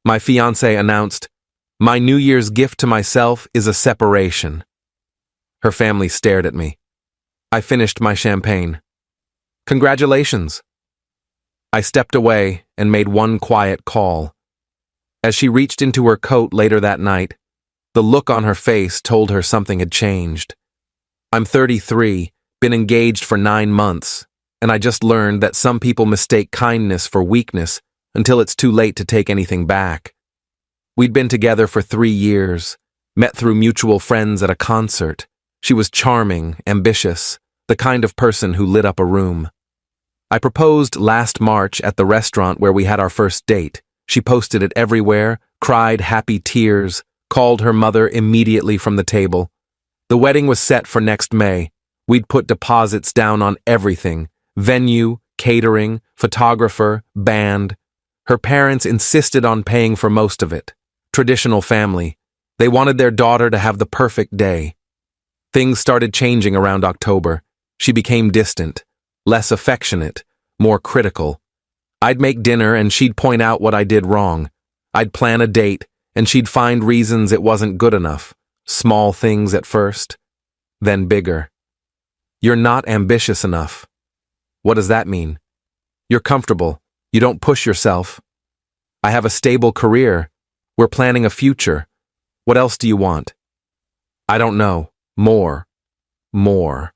My fiancé announced, "My New Year's gift to myself is a separation." Her family stared at me. I finished my champagne. "Congratulations." I stepped away and made one quiet call. As she reached into her coat later that night, the look on her face told her something had changed. I'm 33, been engaged for 9 months, and I just learned that some people mistake kindness for weakness until it's too late to take anything back. We'd been together for 3 years, met through mutual friends at a concert. She was charming, ambitious, the kind of person who lit up a room. I proposed last March at the restaurant where we had our first date. She posted it everywhere, cried happy tears, called her mother immediately from the table. The wedding was set for next May. We'd put deposits down on everything: venue, catering, photographer, band. Her parents insisted on paying for most of it. Traditional family. They wanted their daughter to have the perfect day. Things started changing around October. She became distant, less affectionate, more critical. I'd make dinner and she'd point out what I did wrong. I'd plan a date and she'd find reasons it wasn't good enough. Small things at first, then bigger. "You're not ambitious enough." What does that mean? "You're comfortable. You don't push yourself." "I have a stable career. We're planning a future. What else do you want?" "I don't know. More. More."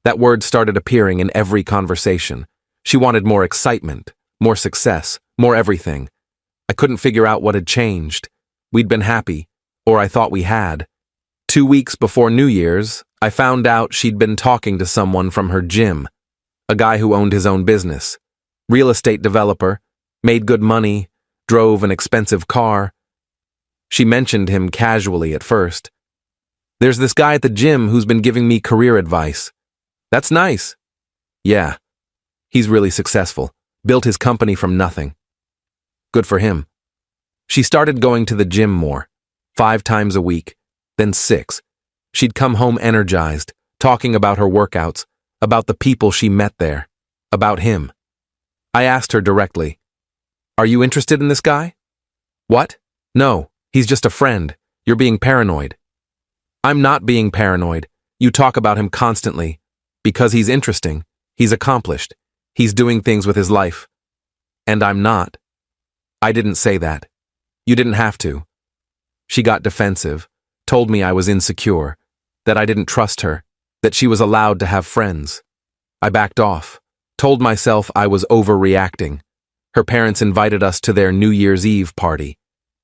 That word started appearing in every conversation. She wanted more excitement, more success, more everything. I couldn't figure out what had changed. We'd been happy, or I thought we had. 2 weeks before New Year's, I found out she'd been talking to someone from her gym, a guy who owned his own business. Real estate developer, made good money, drove an expensive car. She mentioned him casually at first. "There's this guy at the gym who's been giving me career advice." "That's nice." "Yeah. He's really successful. Built his company from nothing." "Good for him." She started going to the gym more, 5 times a week, then 6. She'd come home energized, talking about her workouts, about the people she met there, about him. I asked her directly, "Are you interested in this guy?" "What? No, he's just a friend. You're being paranoid." "I'm not being paranoid. You talk about him constantly. Because he's interesting. He's accomplished. He's doing things with his life. And I'm not." "I didn't say that. You didn't have to." She got defensive, told me I was insecure, that I didn't trust her, that she was allowed to have friends. I backed off, told myself I was overreacting. Her parents invited us to their New Year's Eve party.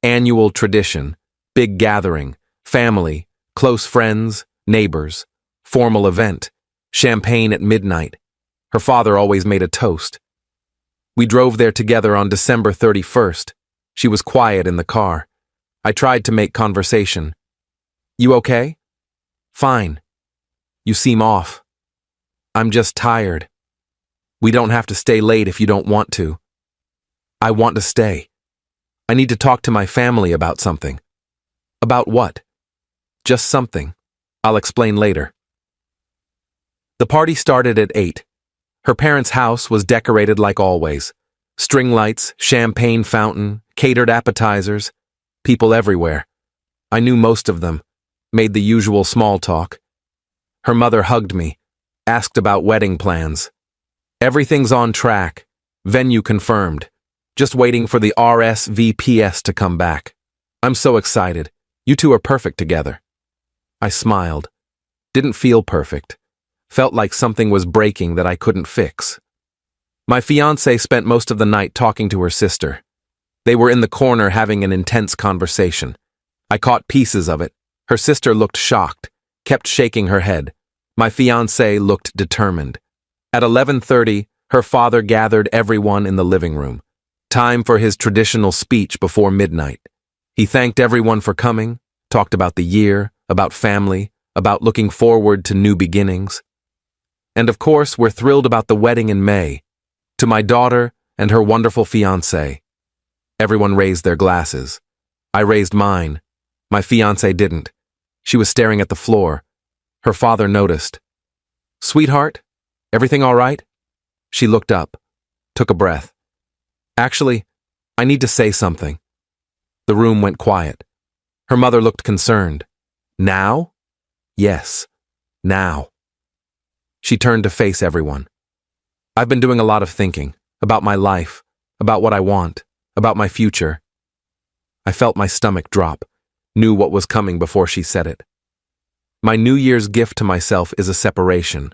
Annual tradition, big gathering, family, close friends, neighbors, formal event, champagne at midnight. Her father always made a toast. We drove there together on December 31st. She was quiet in the car. I tried to make conversation. "You okay?" "Fine." "You seem off." "I'm just tired." "We don't have to stay late if you don't want to." "I want to stay. I need to talk to my family about something." "About what?" "Just something. I'll explain later." The party started at 8. Her parents' house was decorated like always. String lights, champagne fountain, catered appetizers, people everywhere. I knew most of them, made the usual small talk. Her mother hugged me, asked about wedding plans. "Everything's on track. Venue confirmed. Just waiting for the RSVPs to come back. I'm so excited. You two are perfect together." I smiled. Didn't feel perfect. Felt like something was breaking that I couldn't fix. My fiancée spent most of the night talking to her sister. They were in the corner having an intense conversation. I caught pieces of it. Her sister looked shocked, kept shaking her head. My fiancée looked determined. At 11:30, her father gathered everyone in the living room. Time for his traditional speech before midnight. He thanked everyone for coming, talked about the year, about family, about looking forward to new beginnings. And of course, we're thrilled about the wedding in May. To my daughter and her wonderful fiancé. Everyone raised their glasses. I raised mine. My fiancée didn't. She was staring at the floor. Her father noticed. "Sweetheart, everything all right?" She looked up, took a breath. "Actually, I need to say something." The room went quiet. Her mother looked concerned. Now? Yes, now. She turned to face everyone. I've been doing a lot of thinking about my life, about what I want, about my future. I felt my stomach drop, knew what was coming before she said it. My New Year's gift to myself is a separation.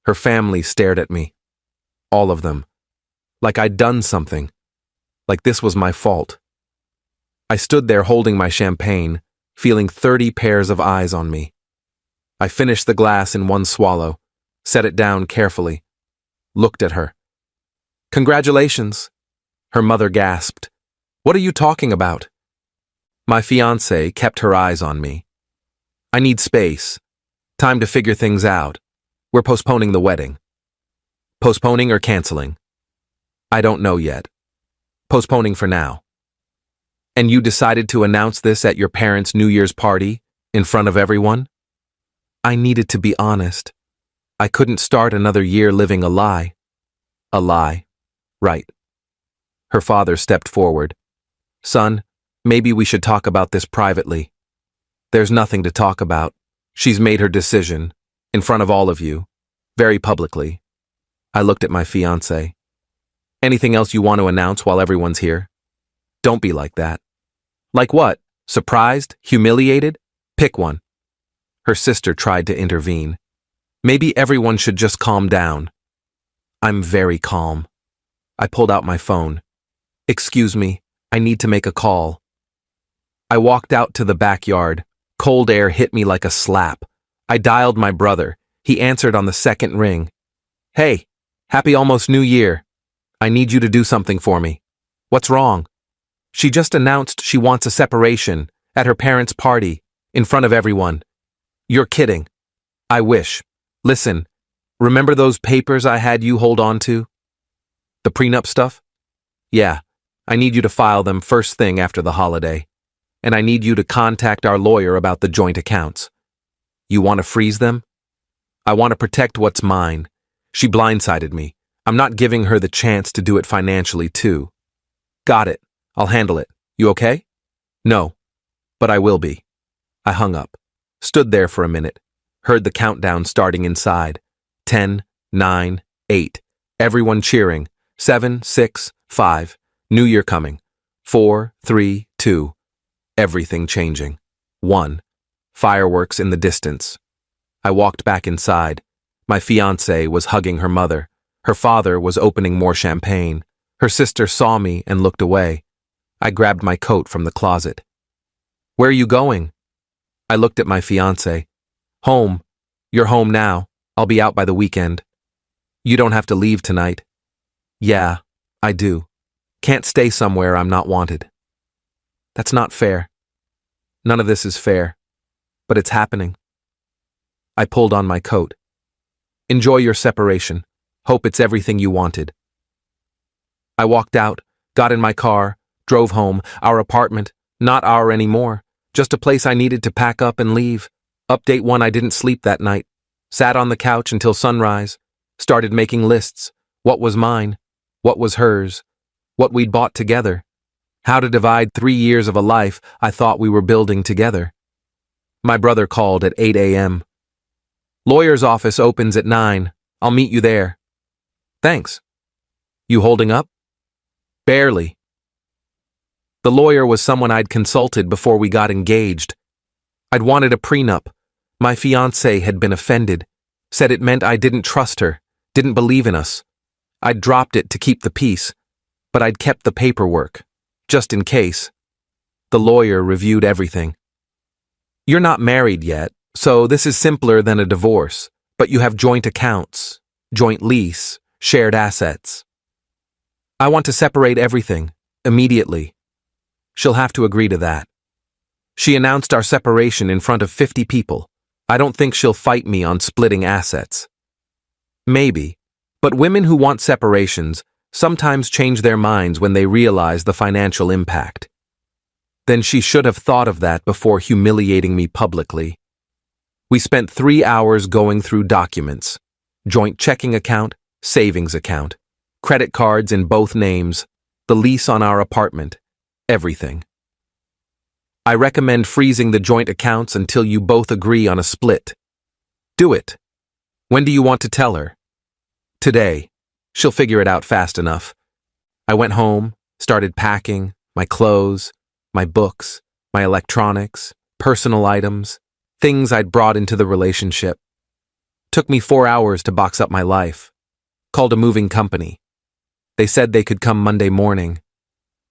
Her family stared at me. All of them. Like I'd done something. Like this was my fault. I stood there holding my champagne, feeling 30 pairs of eyes on me. I finished the glass in one swallow, set it down carefully, looked at her. Congratulations, her mother gasped. What are you talking about? My fiancée kept her eyes on me. I need space. Time to figure things out. We're postponing the wedding. Postponing or canceling? I don't know yet. Postponing for now. And you decided to announce this at your parents' New Year's party, in front of everyone? I needed to be honest. I couldn't start another year living a lie. A lie. Right. Her father stepped forward. Son, maybe we should talk about this privately. There's nothing to talk about. She's made her decision, in front of all of you, very publicly. I looked at my fiancé. Anything else you want to announce while everyone's here? Don't be like that. Like what? Surprised? Humiliated? Pick one. Her sister tried to intervene. Maybe everyone should just calm down. I'm very calm. I pulled out my phone. Excuse me, I need to make a call. I walked out to the backyard. Cold air hit me like a slap. I dialed my brother. He answered on the second ring. Hey, happy almost New Year. I need you to do something for me. What's wrong? She just announced she wants a separation at her parents' party, in front of everyone. You're kidding. I wish. Listen, remember those papers I had you hold on to? The prenup stuff? Yeah, I need you to file them first thing after the holiday. And I need you to contact our lawyer about the joint accounts. You want to freeze them? I want to protect what's mine. She blindsided me. I'm not giving her the chance to do it financially, too. Got it. I'll handle it. You okay? No, but I will be. I hung up. Stood there for a minute, heard the countdown starting inside. 10, 9, 8. Everyone cheering. 7, 6, 5. New Year coming. 4, 3, 2. Everything changing. 1. Fireworks in the distance. I walked back inside. My fiancée was hugging her mother. Her father was opening more champagne. Her sister saw me and looked away. I grabbed my coat from the closet. Where are you going? I looked at my fiancé. Home. You're home now. I'll be out by the weekend. You don't have to leave tonight. Yeah, I do. Can't stay somewhere I'm not wanted. That's not fair. None of this is fair. But it's happening. I pulled on my coat. Enjoy your separation. Hope it's everything you wanted. I walked out, got in my car, drove home, our apartment, not our anymore, just a place I needed to pack up and leave. Update 1, I didn't sleep that night. Sat on the couch until sunrise, started making lists. What was mine? What was hers? What we'd bought together? How to divide 3 years of a life I thought we were building together. My brother called at 8 a.m. Lawyer's office opens at 9. I'll meet you there. Thanks. You holding up? Barely. The lawyer was someone I'd consulted before we got engaged. I'd wanted a prenup. My fiancé had been offended, said it meant I didn't trust her, didn't believe in us. I'd dropped it to keep the peace, but I'd kept the paperwork, just in case. The lawyer reviewed everything. You're not married yet, so this is simpler than a divorce, but you have joint accounts, joint lease, shared assets. I want to separate everything, immediately. She'll have to agree to that. She announced our separation in front of 50 people. I don't think she'll fight me on splitting assets. Maybe, but women who want separations sometimes change their minds when they realize the financial impact. Then she should have thought of that before humiliating me publicly. We spent 3 hours going through documents, joint checking account, savings account, credit cards in both names, the lease on our apartment, everything. I recommend freezing the joint accounts until you both agree on a split. Do it. When do you want to tell her? Today. She'll figure it out fast enough. I went home, started packing, my clothes, my books, my electronics, personal items, things I'd brought into the relationship. Took me 4 hours to box up my life. Called a moving company. They said they could come Monday morning.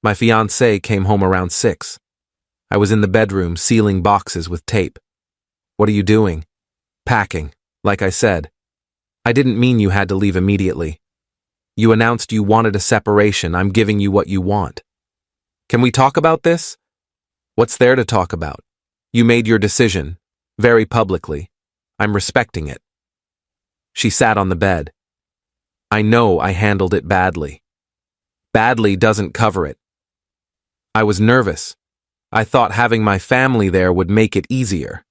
My fiancée came home around 6. I was in the bedroom sealing boxes with tape. What are you doing? Packing, like I said. I didn't mean you had to leave immediately. You announced you wanted a separation. I'm giving you what you want. Can we talk about this? What's there to talk about? You made your decision, very publicly. I'm respecting it. She sat on the bed. I know I handled it badly. Badly doesn't cover it. I was nervous. I thought having my family there would make it easier.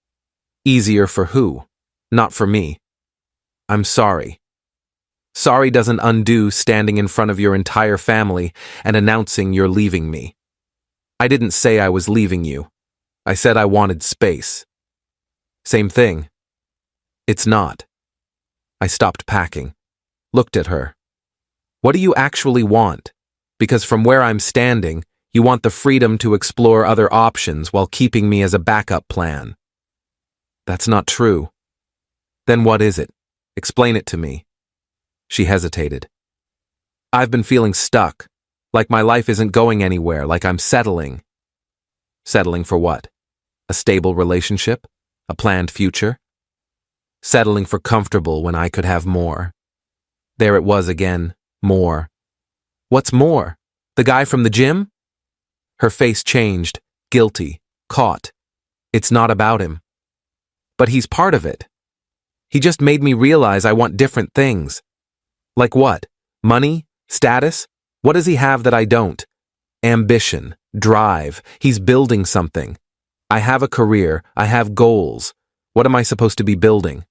Easier for who? Not for me. I'm sorry. Sorry doesn't undo standing in front of your entire family and announcing you're leaving me. I didn't say I was leaving you. I said I wanted space. Same thing. It's not. I stopped packing. Looked at her. What do you actually want? Because from where I'm standing, you want the freedom to explore other options while keeping me as a backup plan. That's not true. Then what is it? Explain it to me. She hesitated. I've been feeling stuck, like my life isn't going anywhere, like I'm settling. Settling for what? A stable relationship? A planned future? Settling for comfortable when I could have more. There it was again, more. What's more? The guy from the gym? Her face changed, guilty, caught. It's not about him. But he's part of it. He just made me realize I want different things. Like what? Money? Status? What does he have that I don't? Ambition, drive. He's building something. I have a career. I have goals. What am I supposed to be building?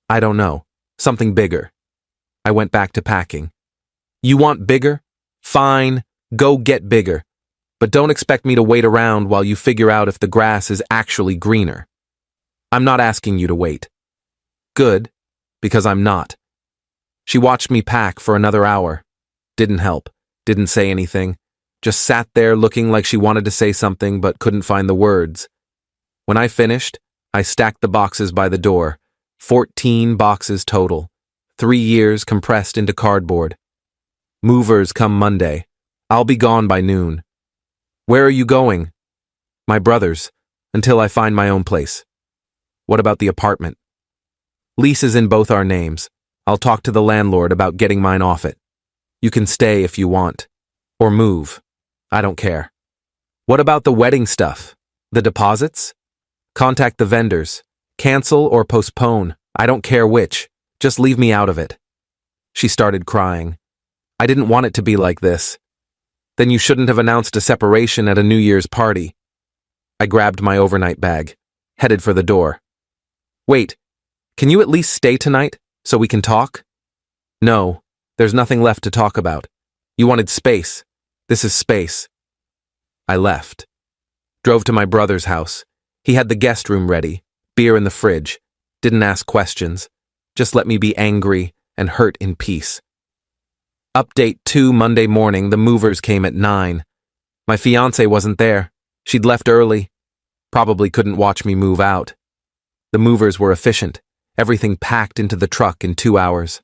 I don't know. Something bigger. I went back to packing. You want bigger? Fine. Go get bigger. But don't expect me to wait around while you figure out if the grass is actually greener. I'm not asking you to wait. Good, because I'm not. She watched me pack for another hour. Didn't help. Didn't say anything. Just sat there looking like she wanted to say something but couldn't find the words. When I finished, I stacked the boxes by the door. 14 boxes total. 3 years compressed into cardboard. Movers come Monday. I'll be gone by noon. Where are you going? My brother's, until I find my own place. What about the apartment? Lease is in both our names. I'll talk to the landlord about getting mine off it. You can stay if you want. Or move. I don't care. What about the wedding stuff? The deposits? Contact the vendors. Cancel or postpone. I don't care which. Just leave me out of it. She started crying. I didn't want it to be like this. Then you shouldn't have announced a separation at a New Year's party. I grabbed my overnight bag, headed for the door. Wait, can you at least stay tonight so we can talk? No, there's nothing left to talk about. You wanted space. This is space. I left. Drove to my brother's house. He had the guest room ready, beer in the fridge. Didn't ask questions. Just let me be angry and hurt in peace. Update 2 Monday morning, the movers came at 9. My fiancée wasn't there. She'd left early. Probably couldn't watch me move out. The movers were efficient. Everything packed into the truck in 2 hours.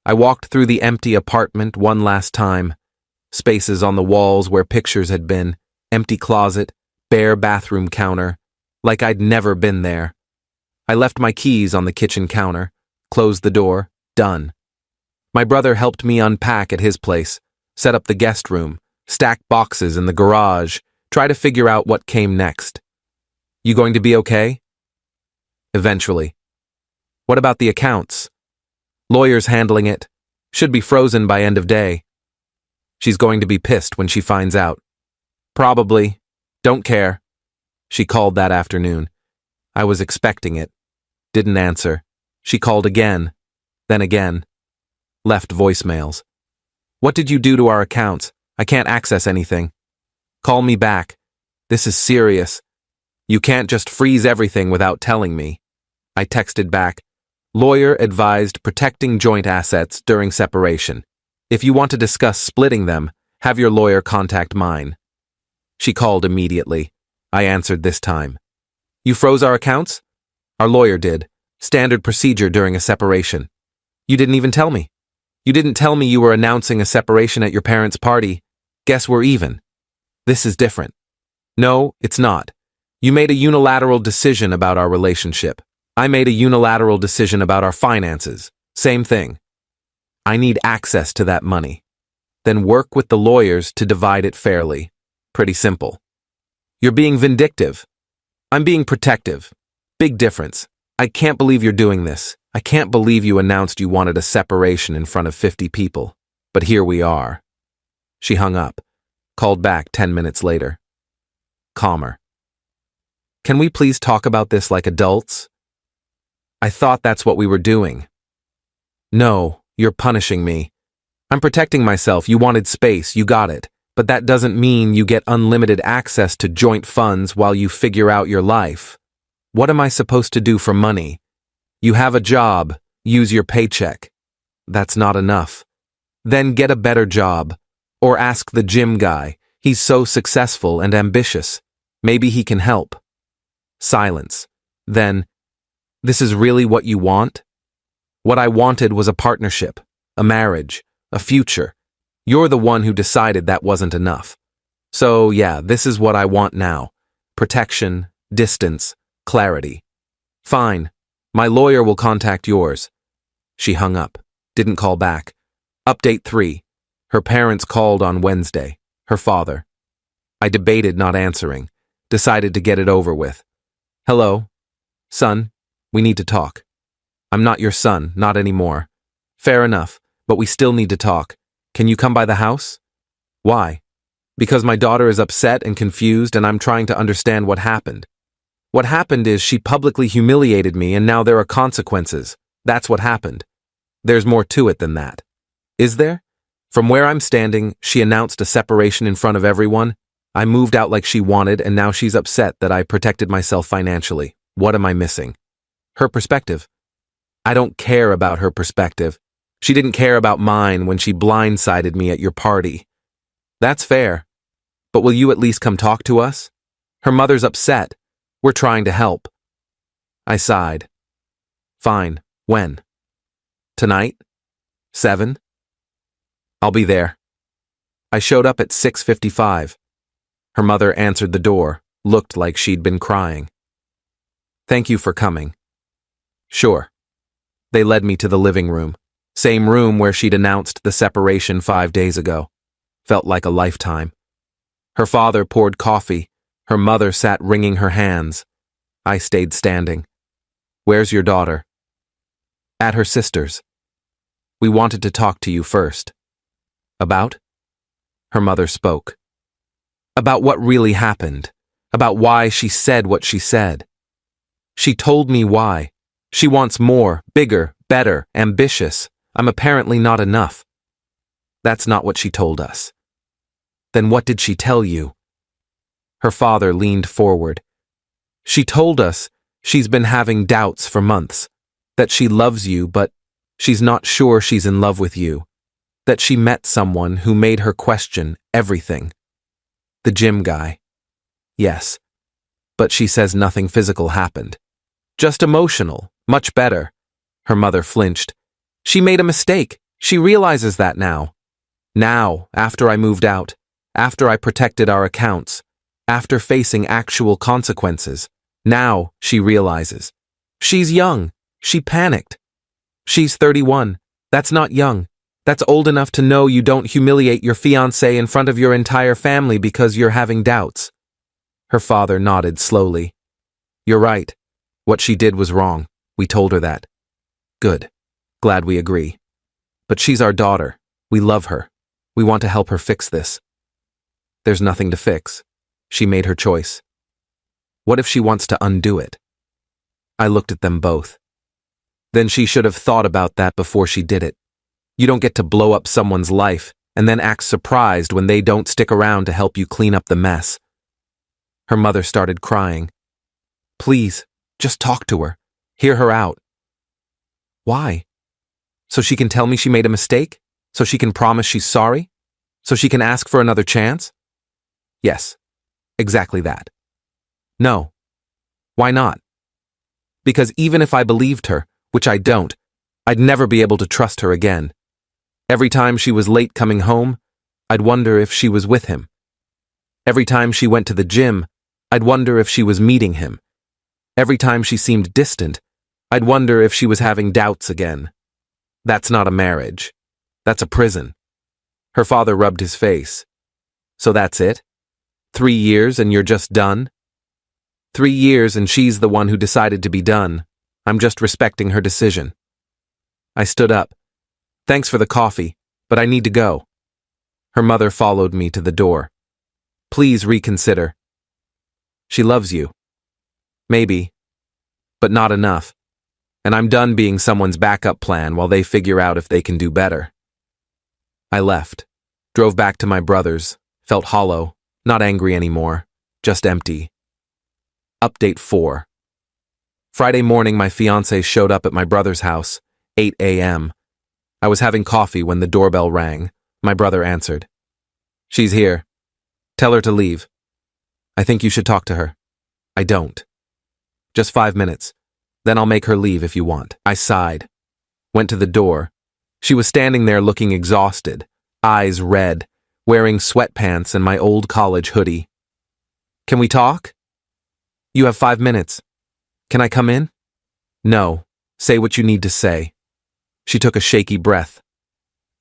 I walked through the empty apartment one last time. Spaces on the walls where pictures had been. Empty closet. Bare bathroom counter. Like I'd never been there. I left my keys on the kitchen counter. Closed the door. Done. My brother helped me unpack at his place, set up the guest room, stack boxes in the garage, try to figure out what came next. You going to be okay? Eventually. What about the accounts? Lawyers handling it. Should be frozen by end of day. She's going to be pissed when she finds out. Probably. Don't care. She called that afternoon. I was expecting it. Didn't answer. She called again. Then again. Left voicemails. What did you do to our accounts? I can't access anything. Call me back. This is serious. You can't just freeze everything without telling me. I texted back, lawyer advised protecting joint assets during separation. If you want to discuss splitting them, have your lawyer contact mine. She called immediately. I answered this time. You froze our accounts? Our lawyer did. Standard procedure during a separation. You didn't even tell me. You didn't tell me you were announcing a separation at your parents' party. Guess we're even. This is different. No, it's not. You made a unilateral decision about our relationship. I made a unilateral decision about our finances. Same thing. I need access to that money. Then work with the lawyers to divide it fairly. Pretty simple. You're being vindictive. I'm being protective. Big difference. I can't believe you're doing this. I can't believe you announced you wanted a separation in front of 50 people. But here we are. She hung up, called back 10 minutes later. Calmer. Can we please talk about this like adults? I thought that's what we were doing. No, you're punishing me. I'm protecting myself. You wanted space, you got it. But that doesn't mean you get unlimited access to joint funds while you figure out your life. What am I supposed to do for money? You have a job, use your paycheck. That's not enough. Then get a better job. Or ask the gym guy. He's so successful and ambitious. Maybe he can help. Silence. Then, this is really what you want? What I wanted was a partnership, a marriage, a future. You're the one who decided that wasn't enough. So yeah, this is what I want now. Protection, distance, clarity. Fine. My lawyer will contact yours. She hung up, didn't call back. Update 3. Her parents called on Wednesday. Her father. I debated not answering. Decided to get it over with. Hello? Son, we need to talk. I'm not your son, not anymore. Fair enough, but we still need to talk. Can you come by the house? Why? Because my daughter is upset and confused and I'm trying to understand what happened. What happened is she publicly humiliated me and now there are consequences. That's what happened. There's more to it than that. Is there? From where I'm standing, she announced a separation in front of everyone. I moved out like she wanted and now she's upset that I protected myself financially. What am I missing? Her perspective. I don't care about her perspective. She didn't care about mine when she blindsided me at your party. That's fair. But will you at least come talk to us? Her mother's upset. We're trying to help. I sighed. Fine. When? Tonight? 7? I'll be there. I showed up at 6:55. Her mother answered the door, looked like she'd been crying. Thank you for coming. Sure. They led me to the living room, same room where she'd announced the separation 5 days ago. Felt like a lifetime. Her father poured coffee. Her mother sat wringing her hands. I stayed standing. Where's your daughter? At her sister's. We wanted to talk to you first. About? Her mother spoke. About what really happened. About why she said what she said. She told me why. She wants more, bigger, better, ambitious. I'm apparently not enough. That's not what she told us. Then what did she tell you? Her father leaned forward. She told us she's been having doubts for months. That she loves you, but she's not sure she's in love with you. That she met someone who made her question everything. The gym guy. Yes. But she says nothing physical happened. Just emotional. Much better. Her mother flinched. She made a mistake. She realizes that now. Now, after I moved out. After I protected our accounts. After facing actual consequences. Now, she realizes. She's young. She panicked. She's 31. That's not young. That's old enough to know you don't humiliate your fiancé in front of your entire family because you're having doubts. Her father nodded slowly. You're right. What she did was wrong. We told her that. Good. Glad we agree. But she's our daughter. We love her. We want to help her fix this. There's nothing to fix. She made her choice. What if she wants to undo it? I looked at them both. Then she should have thought about that before she did it. You don't get to blow up someone's life and then act surprised when they don't stick around to help you clean up the mess. Her mother started crying. Please, just talk to her. Hear her out. Why? So she can tell me she made a mistake? So she can promise she's sorry? So she can ask for another chance? Yes, exactly that. No. Why not? Because even if I believed her, which I don't, I'd never be able to trust her again. Every time she was late coming home, I'd wonder if she was with him. Every time she went to the gym, I'd wonder if she was meeting him. Every time she seemed distant, I'd wonder if she was having doubts again. That's not a marriage. That's a prison. Her father rubbed his face. So that's it? 3 years and you're just done? 3 years and she's the one who decided to be done. I'm just respecting her decision. I stood up. Thanks for the coffee, but I need to go. Her mother followed me to the door. Please reconsider. She loves you. Maybe, but not enough. And I'm done being someone's backup plan while they figure out if they can do better. I left, drove back to my brother's, felt hollow, not angry anymore, just empty. Update 4. Friday morning, my fiancée showed up at my brother's house, 8 a.m. I was having coffee when the doorbell rang. My brother answered. She's here. Tell her to leave. I think you should talk to her. I don't. Just 5 minutes. Then I'll make her leave if you want. I sighed. Went to the door. She was standing there looking exhausted, eyes red, wearing sweatpants and my old college hoodie. Can we talk? You have 5 minutes. Can I come in? No. Say what you need to say. She took a shaky breath.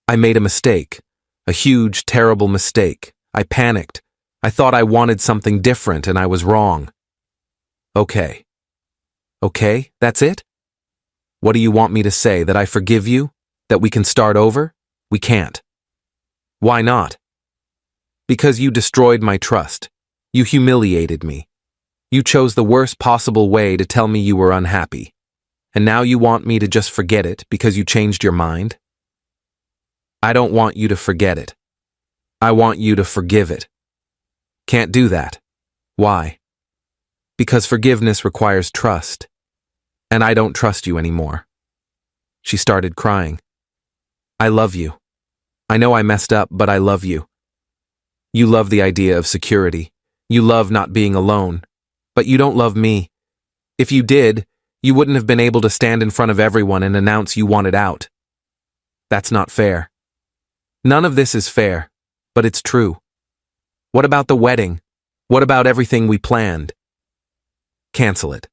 I made a mistake. A huge, terrible mistake. I panicked. I thought I wanted something different and I was wrong. Okay. Okay, that's it? What do you want me to say? That I forgive you? That we can start over? We can't. Why not? Because you destroyed my trust. You humiliated me. You chose the worst possible way to tell me you were unhappy. And now you want me to just forget it because you changed your mind? I don't want you to forget it. I want you to forgive it. Can't do that. Why? Because forgiveness requires trust. And I don't trust you anymore. She started crying. I love you. I know I messed up, but I love you. You love the idea of security. You love not being alone. But you don't love me. If you did, you wouldn't have been able to stand in front of everyone and announce you wanted out. That's not fair. None of this is fair, but it's true. What about the wedding? What about everything we planned? Cancel it.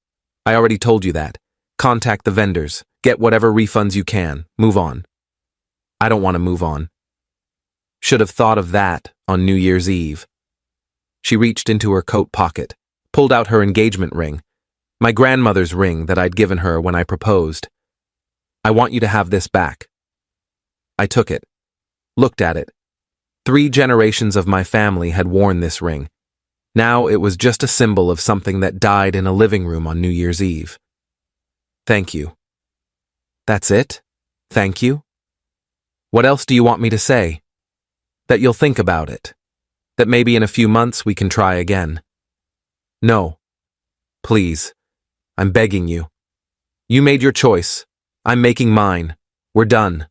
I already told you that. Contact the vendors. Get whatever refunds you can. Move on. I don't want to move on. Should have thought of that on New Year's Eve. She reached into her coat pocket, pulled out her engagement ring, my grandmother's ring that I'd given her when I proposed. I want you to have this back. I took it, looked at it. 3 generations of my family had worn this ring. Now it was just a symbol of something that died in a living room on New Year's Eve. Thank you. That's it? Thank you? What else do you want me to say? That you'll think about it. That maybe in a few months we can try again. No. Please. I'm begging you. You made your choice. I'm making mine. We're done.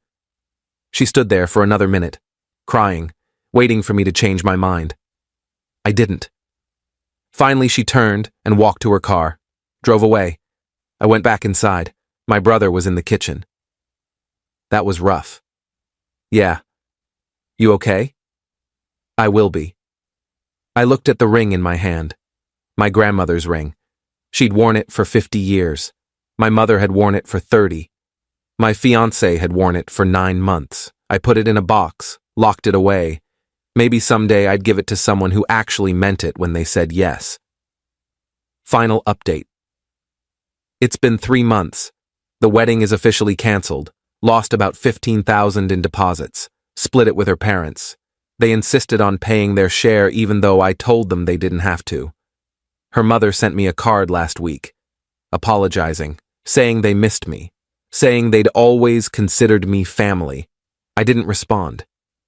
She stood there for another minute, crying, waiting for me to change my mind. I didn't. Finally, she turned and walked to her car, drove away. I went back inside. My brother was in the kitchen. That was rough. Yeah. You okay? I will be. I looked at the ring in my hand. My grandmother's ring. She'd worn it for 50 years. My mother had worn it for 30. My fiancé had worn it for 9 months. I put it in a box, locked it away. Maybe someday I'd give it to someone who actually meant it when they said yes. Final update. It's been 3 months. The wedding is officially canceled. Lost about $15,000 in deposits. Split it with her parents. They insisted on paying their share even though I told them they didn't have to. Her mother sent me a card last week, apologizing, saying they missed me, saying they'd always considered me family. I didn't respond.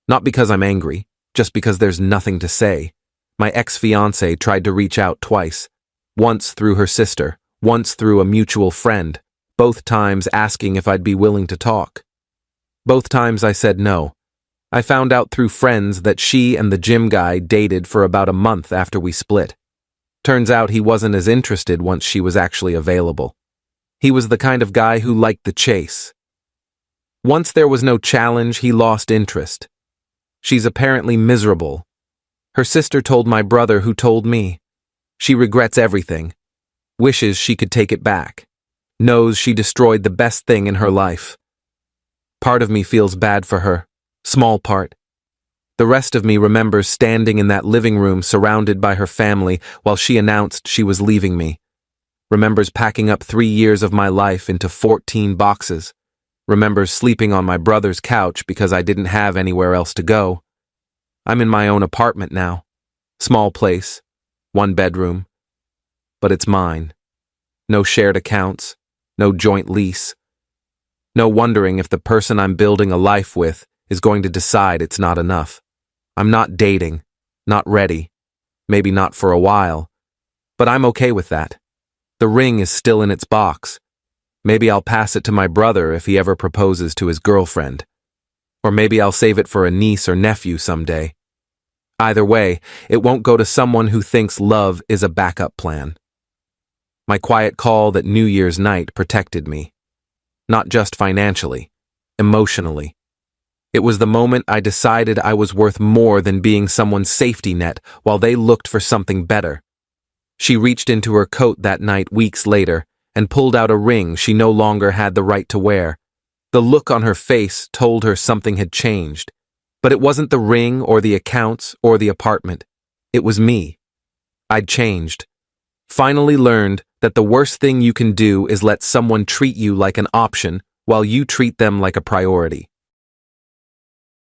Not because I'm angry, just because there's nothing to say. My ex-fiancé tried to reach out twice, once through her sister, once through a mutual friend, both times asking if I'd be willing to talk. Both times I said no. I found out through friends that she and the gym guy dated for about a month after we split. Turns out he wasn't as interested once she was actually available. He was the kind of guy who liked the chase. Once there was no challenge, he lost interest. She's apparently miserable. Her sister told my brother, who told me. She regrets everything. Wishes she could take it back. Knows she destroyed the best thing in her life. Part of me feels bad for her. Small part. The rest of me remembers standing in that living room surrounded by her family while she announced she was leaving me. Remembers packing up 3 years of my life into 14 boxes. Remembers sleeping on my brother's couch because I didn't have anywhere else to go. I'm in my own apartment now. Small place, 1 bedroom. But it's mine. No shared accounts, no joint lease. No wondering if the person I'm building a life with is going to decide it's not enough. I'm not dating, not ready, maybe not for a while, but I'm okay with that. The ring is still in its box. Maybe I'll pass it to my brother if he ever proposes to his girlfriend. Or maybe I'll save it for a niece or nephew someday. Either way, it won't go to someone who thinks love is a backup plan. My quiet call that New Year's night protected me. Not just financially, emotionally. It was the moment I decided I was worth more than being someone's safety net while they looked for something better. She reached into her coat that night weeks later and pulled out a ring she no longer had the right to wear. The look on her face told her something had changed. But it wasn't the ring or the accounts or the apartment. It was me. I'd changed. Finally learned that the worst thing you can do is let someone treat you like an option while you treat them like a priority.